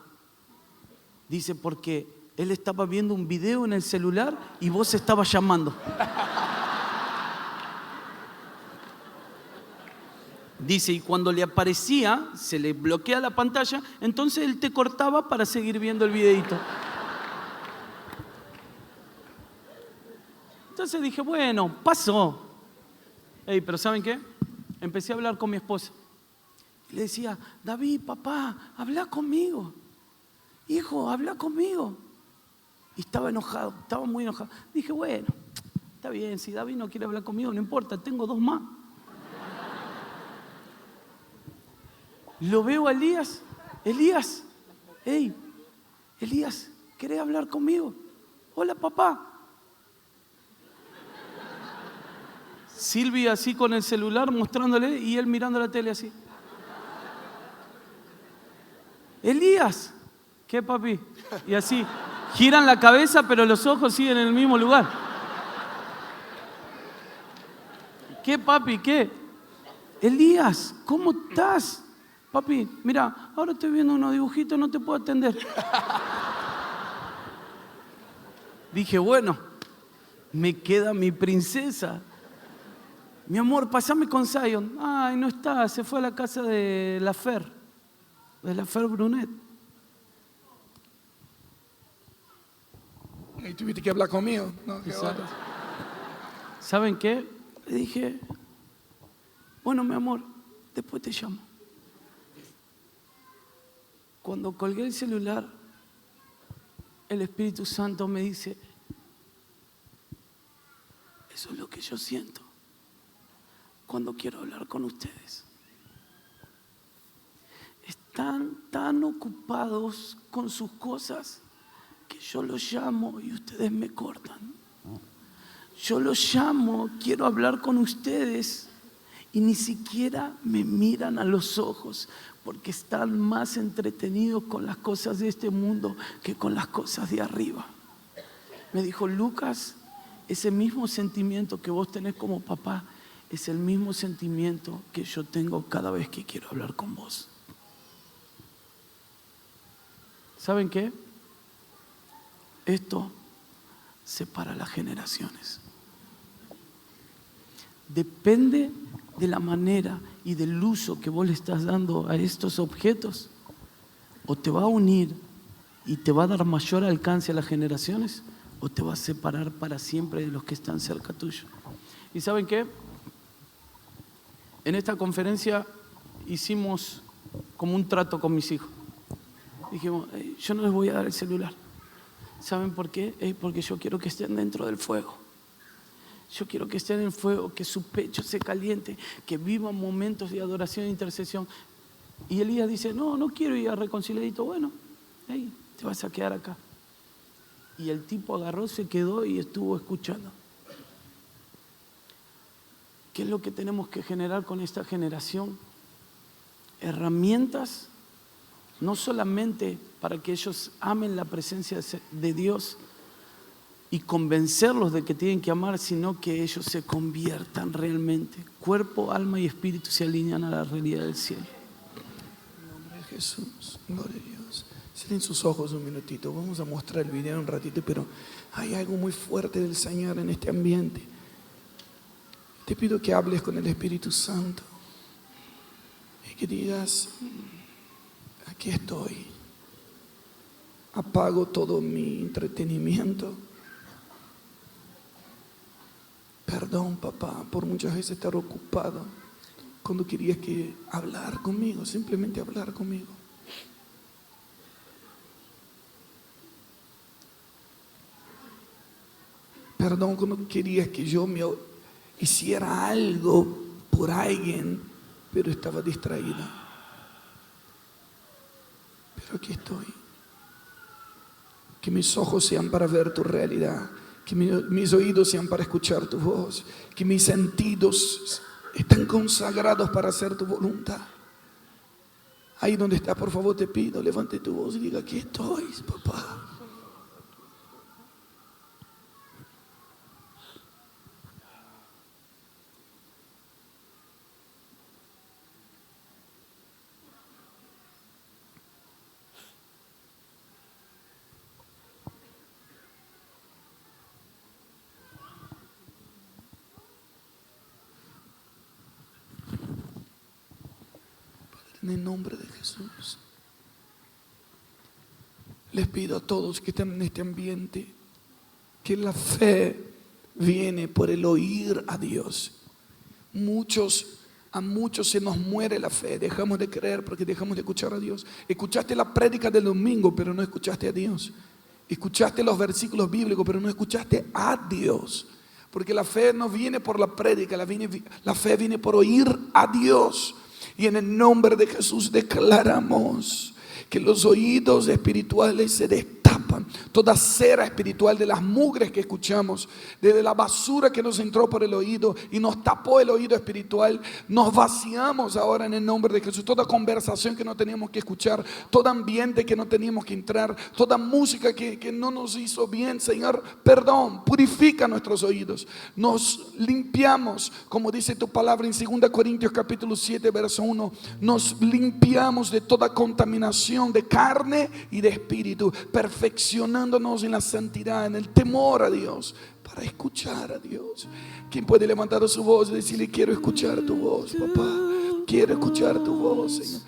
Dice, porque él estaba viendo un video en el celular y vos estabas llamando. Dice, y cuando le aparecía, se le bloquea la pantalla, entonces él te cortaba para seguir viendo el videito. Entonces dije, bueno, pasó. Pero ¿saben qué? Empecé a hablar con mi esposa. Le decía, David, papá, habla conmigo. Hijo, habla conmigo. Y estaba enojado, estaba muy enojado. Dije, bueno, está bien, si David no quiere hablar conmigo, no importa, tengo 2 más. Lo veo a Elías. Elías, Elías, ¿querés hablar conmigo? Hola, papá. Silvia así con el celular mostrándole y él mirando la tele así. Elías, ¿qué papi? Y así, giran la cabeza pero los ojos siguen en el mismo lugar. ¿Qué papi? ¿Qué? Elías, ¿cómo estás? Papi, mira, ahora estoy viendo unos dibujitos, no te puedo atender. Dije, bueno, me queda mi princesa. Mi amor, pasame con Zion. Ay, no está, se fue a la casa de la Fer Brunet. Y tuviste que hablar conmigo. No, ¿Saben qué? Le dije, bueno, mi amor, después te llamo. Cuando colgué el celular, el Espíritu Santo me dice, eso es lo que yo siento cuando quiero hablar con ustedes. Están tan ocupados con sus cosas que yo los llamo y ustedes me cortan. Yo los llamo, quiero hablar con ustedes y ni siquiera me miran a los ojos porque están más entretenidos con las cosas de este mundo que con las cosas de arriba. Me dijo, Lucas, ese mismo sentimiento que vos tenés como papá es el mismo sentimiento que yo tengo cada vez que quiero hablar con vos. ¿Saben qué? Esto separa las generaciones. Depende de la manera y del uso que vos le estás dando a estos objetos, o te va a unir y te va a dar mayor alcance a las generaciones, o te va a separar para siempre de los que están cerca tuyo. ¿Y saben qué? En esta conferencia hicimos como un trato con mis hijos. Dijimos, yo no les voy a dar el celular. ¿Saben por qué? Porque yo quiero que estén dentro del fuego. Yo quiero que estén en el fuego, que su pecho se caliente, que vivan momentos de adoración e intercesión. Y Elías dice, no quiero ir a Reconciliadito. Bueno, te vas a quedar acá. Y el tipo agarró, se quedó y estuvo escuchando. ¿Qué es lo que tenemos que generar con esta generación? Herramientas, no solamente para que ellos amen la presencia de Dios y convencerlos de que tienen que amar, sino que ellos se conviertan realmente. Cuerpo, alma y espíritu se alinean a la realidad del cielo. En nombre de Jesús, gloria a Dios. Cierren sus ojos un minutito, vamos a mostrar el video un ratito, pero hay algo muy fuerte del Señor en este ambiente. Te pido que hables con el Espíritu Santo y que digas, aquí estoy, apago todo mi entretenimiento. Perdón, papá, por muchas veces estar ocupado cuando querías que hablar conmigo, simplemente hablar conmigo. Perdón cuando querías que yo me hiciera algo por alguien, pero estaba distraída. Pero aquí estoy. Que mis ojos sean para ver tu realidad. Que mis oídos sean para escuchar tu voz. Que mis sentidos estén consagrados para hacer tu voluntad. Ahí donde está, por favor, te pido, levante tu voz y diga, aquí estoy, papá. En el nombre de Jesús, les pido a todos que estén en este ambiente que la fe viene por el oír a Dios. A muchos se nos muere la fe, dejamos de creer porque dejamos de escuchar a Dios. Escuchaste la prédica del domingo, pero no escuchaste a Dios. Escuchaste los versículos bíblicos, pero no escuchaste a Dios. Porque la fe no viene por la prédica, la fe viene por oír a Dios. Y en el nombre de Jesús declaramos que los oídos espirituales se destapan. Toda cera espiritual de las mugres que escuchamos, de la basura que nos entró por el oído y nos tapó el oído espiritual, nos vaciamos ahora en el nombre de Jesús. Toda conversación que no teníamos que escuchar, todo ambiente que no teníamos que entrar, toda música que no nos hizo bien, Señor, perdón, purifica nuestros oídos. Nos limpiamos, como dice tu palabra en 2 Corintios capítulo 7, verso 1, nos limpiamos de toda contaminación de carne y de espíritu, perfeccionándonos en la santidad, en el temor a Dios, para escuchar a Dios. ¿Quién puede levantar su voz y decirle, quiero escuchar tu voz, papá? Quiero escuchar tu voz, Señor.